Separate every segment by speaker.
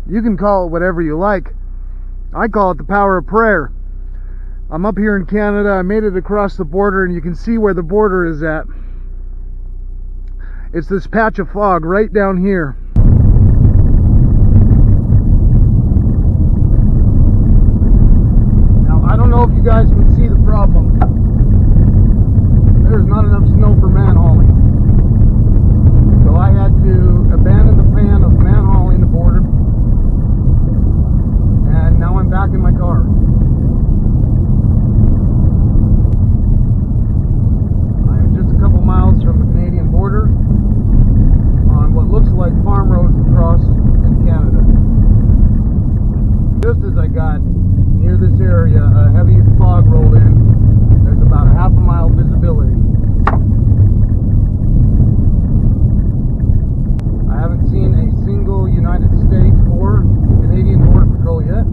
Speaker 1: You can call it whatever you like. I call it the power of prayer. I'm up here in Canada. I made it across the border, and you can see where the border is at. It's this patch of fog right down here. Now, I don't know if you guys can see the problem. There's not enough snow for man-hauling. So I had to abandon the plan of man-hauling the border. And now I'm back in my car. I'm just a couple miles from the Canadian border on what looks like farm roads across in Canada. Just as I got near this area, a heavy fog rolled in. There's about a half a mile visibility. I haven't seen a single United States or Canadian Border Patrol yet.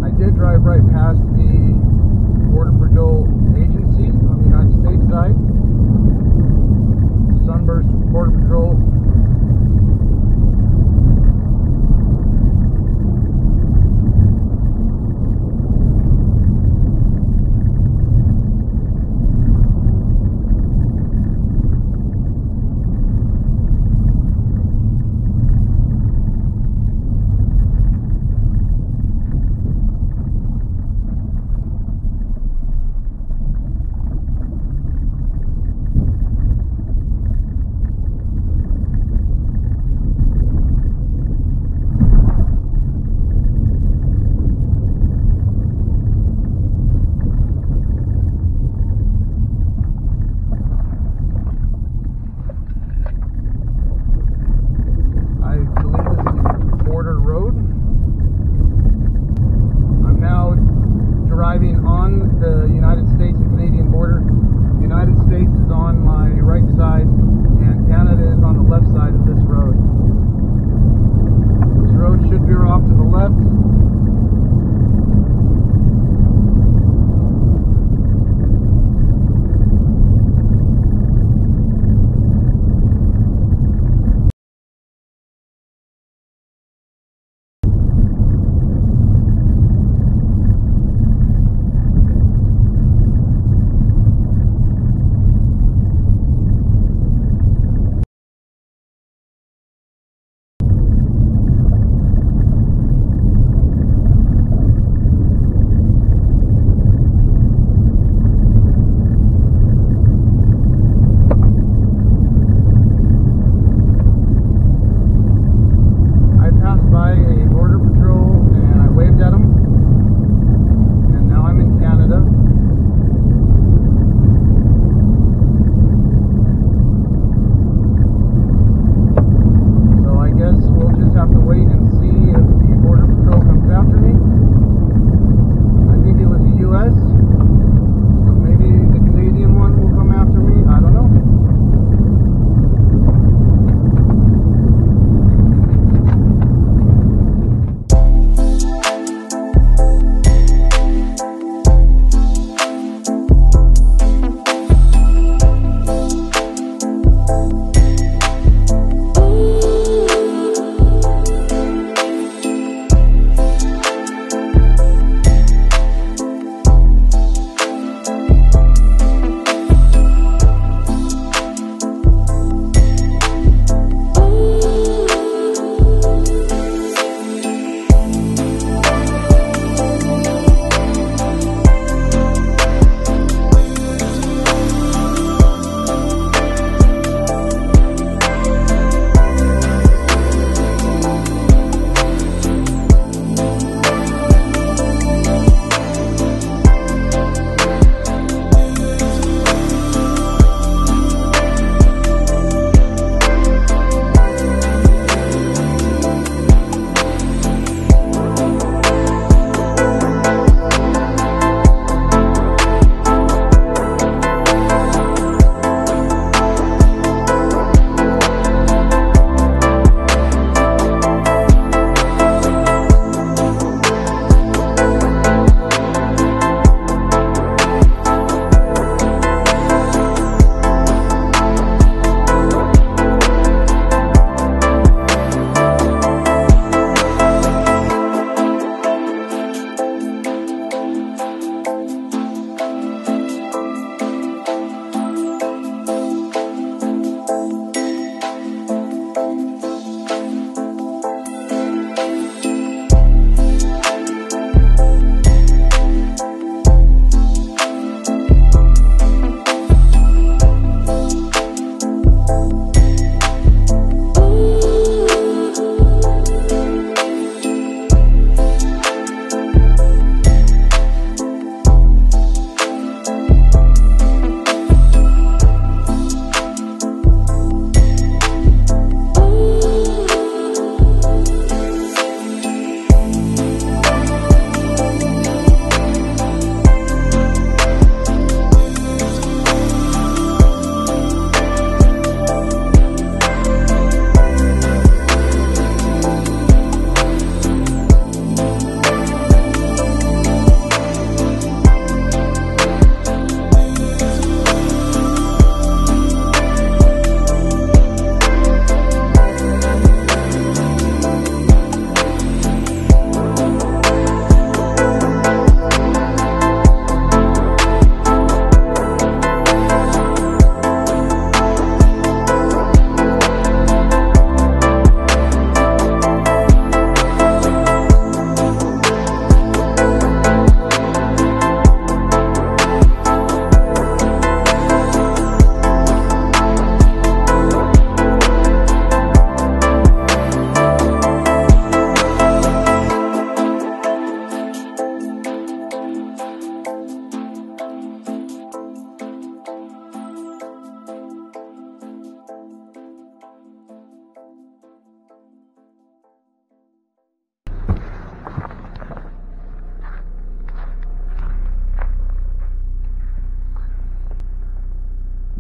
Speaker 1: I did drive right past the Border Patrol agency on the United States side. Sunburst Border Patrol.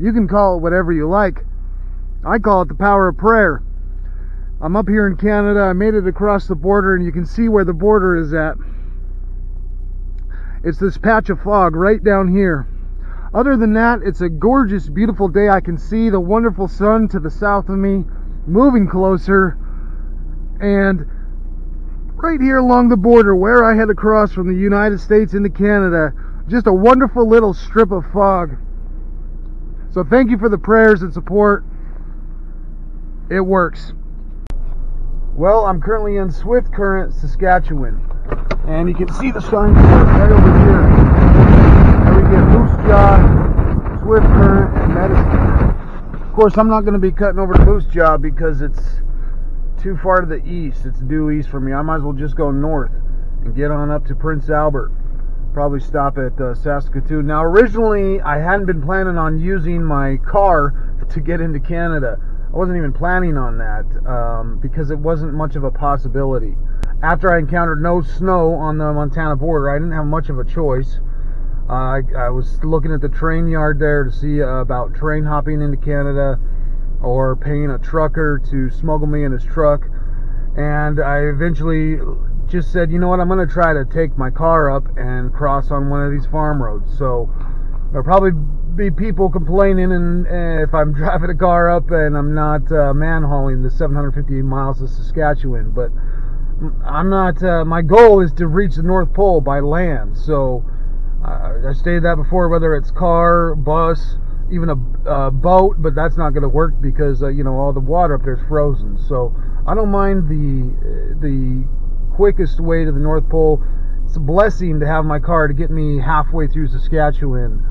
Speaker 1: You can call it whatever you like. I call it the power of prayer. I'm up here in Canada. I made it across the border, and you can see where the border is at. It's this patch of fog right down here. Other than that, it's a gorgeous, beautiful day. I can see the wonderful sun to the south of me, moving closer. And right here along the border, where I head across from the United States into Canada, just a wonderful little strip of fog. So thank you for the prayers and support. It works. Well, I'm currently in Swift Current, Saskatchewan. And you can see the sign right over here. There we get Moose Jaw, Swift Current, and Medicine. Of course, I'm not going to be cutting over to Moose Jaw because it's too far to the east. It's due east for me. I might as well just go north and get on up to Prince Albert. Probably stop at Saskatoon. Now, originally, I hadn't been planning on using my car to get into Canada. I wasn't even planning on that because it wasn't much of a possibility. After I encountered no snow on the Montana border, I didn't have much of a choice. I was looking at the train yard there to see about train hopping into Canada or paying a trucker to smuggle me in his truck. And I eventually just said, you know what, I'm going to try to take my car up and cross on one of these farm roads. So there'll probably be people complaining and if I'm driving a car up and I'm not man-hauling the 750 miles of Saskatchewan. But I'm not, my goal is to reach the North Pole by land. So I stated that before, whether it's car, bus, even a boat, but that's not going to work because you know, all the water up there is frozen. So I don't mind the quickest way to the North Pole. It's a blessing to have my car to get me halfway through Saskatchewan,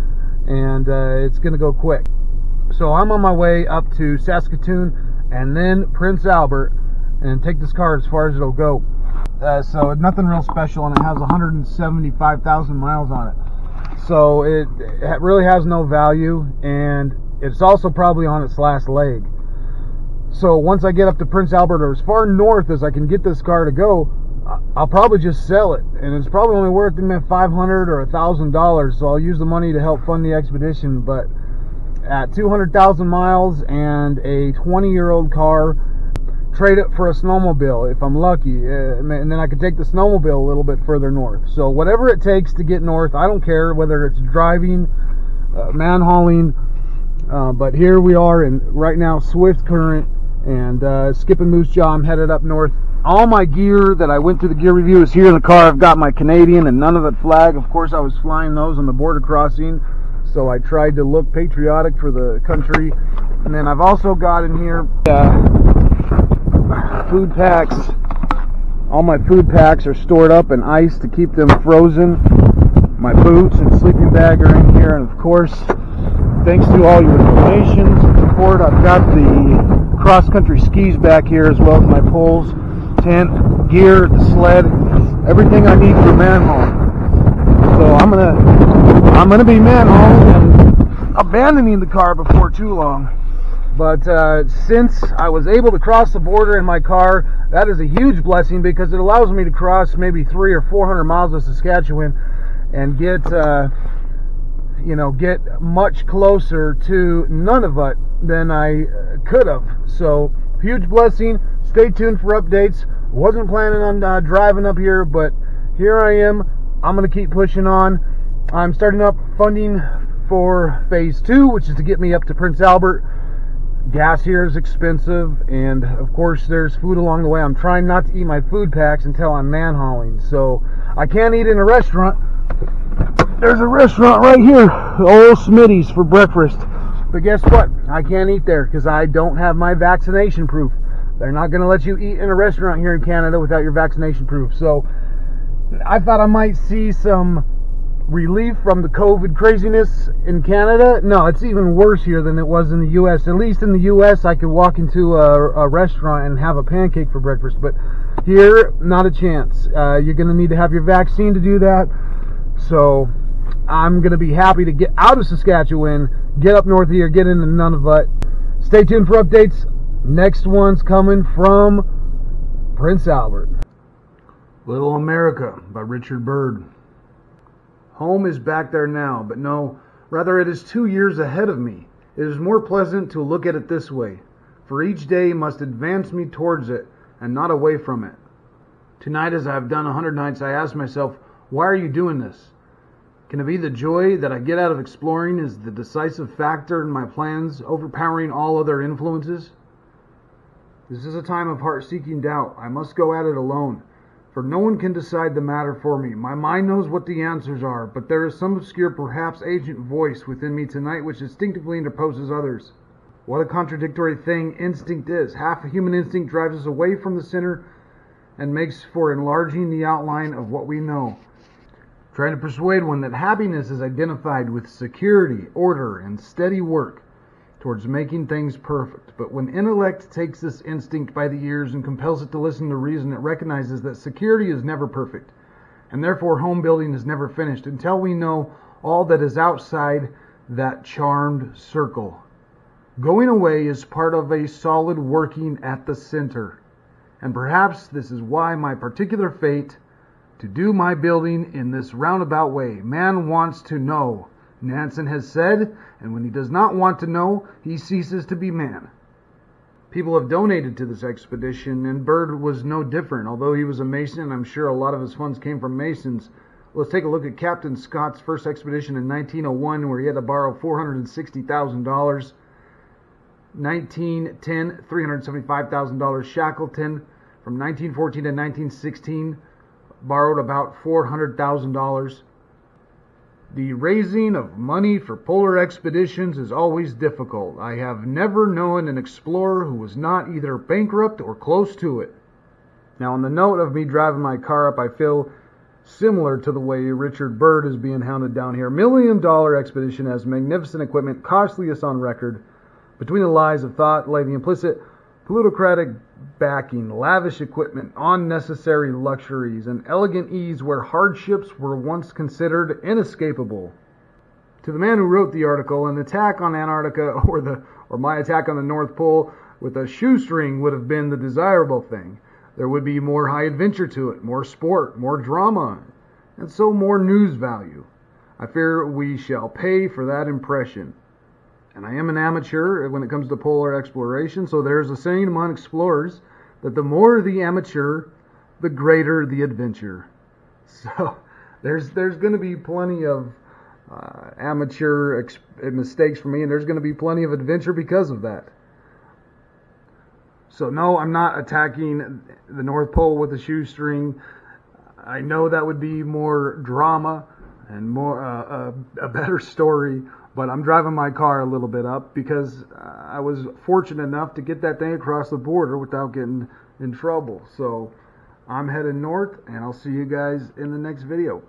Speaker 1: and it's going to go quick. So I'm on my way up to Saskatoon and then Prince Albert and take this car as far as it'll go. So nothing real special, and it has 175,000 miles on it. So it really has no value, and it's also probably on its last leg. So once I get up to Prince Albert, or as far north as I can get this car to go, I'll probably just sell it, and it's probably only worth $500 or $1,000. So I'll use the money to help fund the expedition. But at 200,000 miles and a 20-year-old car, trade it for a snowmobile if I'm lucky, and then I could take the snowmobile a little bit further north. So whatever it takes to get north, I don't care whether it's driving, man-hauling, but here we are in right now Swift Current and skipping Moose Jaw. I'm headed up north. All my gear that I went through the gear review is here in the car. I've got my Canadian and Nunavut flag. Of course, I was flying those on the border crossing, so I tried to look patriotic for the country. And then I've also got in here food packs. All my food packs are stored up in ice to keep them frozen. My boots and sleeping bag are in here, and of course, thanks to all your donations and support, I've got the cross-country skis back here, as well as my poles, tent, gear, the sled, everything I need for manhauling. So I'm gonna be manhauling and abandoning the car before too long. But since I was able to cross the border in my car, that is a huge blessing because it allows me to cross maybe 300 or 400 miles of Saskatchewan and get get much closer to Nunavut than I could have. So huge blessing. Stay tuned for updates. Wasn't planning on driving up here, but here I am. I'm going to keep pushing on. I'm starting up funding for phase 2, which is to get me up to Prince Albert. Gas here is expensive, and of course there's food along the way. I'm trying not to eat my food packs until I'm man-hauling, so I can't eat in a restaurant. There's a restaurant right here, old Smitty's, for breakfast. But guess what? I can't eat there because I don't have my vaccination proof. They're not going to let you eat in a restaurant here in Canada without your vaccination proof. So I thought I might see some relief from the COVID craziness in Canada. No, it's even worse here than it was in the U.S. At least in the U.S. I could walk into a restaurant and have a pancake for breakfast, but here, not a chance. You're going to need to have your vaccine to do that. So I'm going to be happy to get out of Saskatchewan, get up north here, get into Nunavut. Stay tuned for updates. Next one's coming from Prince Albert. Little America by Richard Byrd. Home is back there now, but no, rather it is 2 years ahead of me. It is more pleasant to look at it this way, for each day must advance me towards it and not away from it. Tonight, as I have done 100 nights, I ask myself, why are you doing this? Can it be the joy that I get out of exploring is the decisive factor in my plans, overpowering all other influences? This is a time of heart-seeking doubt. I must go at it alone, for no one can decide the matter for me. My mind knows what the answers are, but there is some obscure, perhaps ancient voice within me tonight which instinctively interposes others. What a contradictory thing instinct is. Half a human instinct drives us away from the center and makes for enlarging the outline of what we know, trying to persuade one that happiness is identified with security, order, and steady work towards making things perfect. But when intellect takes this instinct by the ears and compels it to listen to reason, it recognizes that security is never perfect, and therefore home building is never finished until we know all that is outside that charmed circle. Going away is part of a solid working at the center, and perhaps this is why my particular fate to do my building in this roundabout way. Man wants to know, Nansen has said, and when he does not want to know, he ceases to be man. People have donated to this expedition, and Byrd was no different. Although he was a Mason, and I'm sure a lot of his funds came from Masons. Let's take a look at Captain Scott's first expedition in 1901, where he had to borrow $460,000. 1910, $375,000. Shackleton, from 1914 to 1916, borrowed about $400,000. The raising of money for polar expeditions is always difficult. I have never known an explorer who was not either bankrupt or close to it. Now, on the note of me driving my car up, I feel similar to the way Richard Byrd is being hounded down here. $1 million expedition has magnificent equipment, costliest on record. Between the lies of thought lay the implicit plutocratic backing, lavish equipment, unnecessary luxuries, and elegant ease where hardships were once considered inescapable. To the man who wrote the article, an attack on Antarctica or my attack on the North Pole with a shoestring would have been the desirable thing. There would be more high adventure to it, more sport, more drama, and so more news value. I fear we shall pay for that impression. And I am an amateur when it comes to polar exploration, so there's a saying among explorers that the more the amateur, the greater the adventure. So there's going to be plenty of amateur mistakes for me, and there's going to be plenty of adventure because of that. So no, I'm not attacking the North Pole with a shoestring. I know that would be more drama and more a better story. But I'm driving my car a little bit up because I was fortunate enough to get that thing across the border without getting in trouble. So I'm heading north, and I'll see you guys in the next video.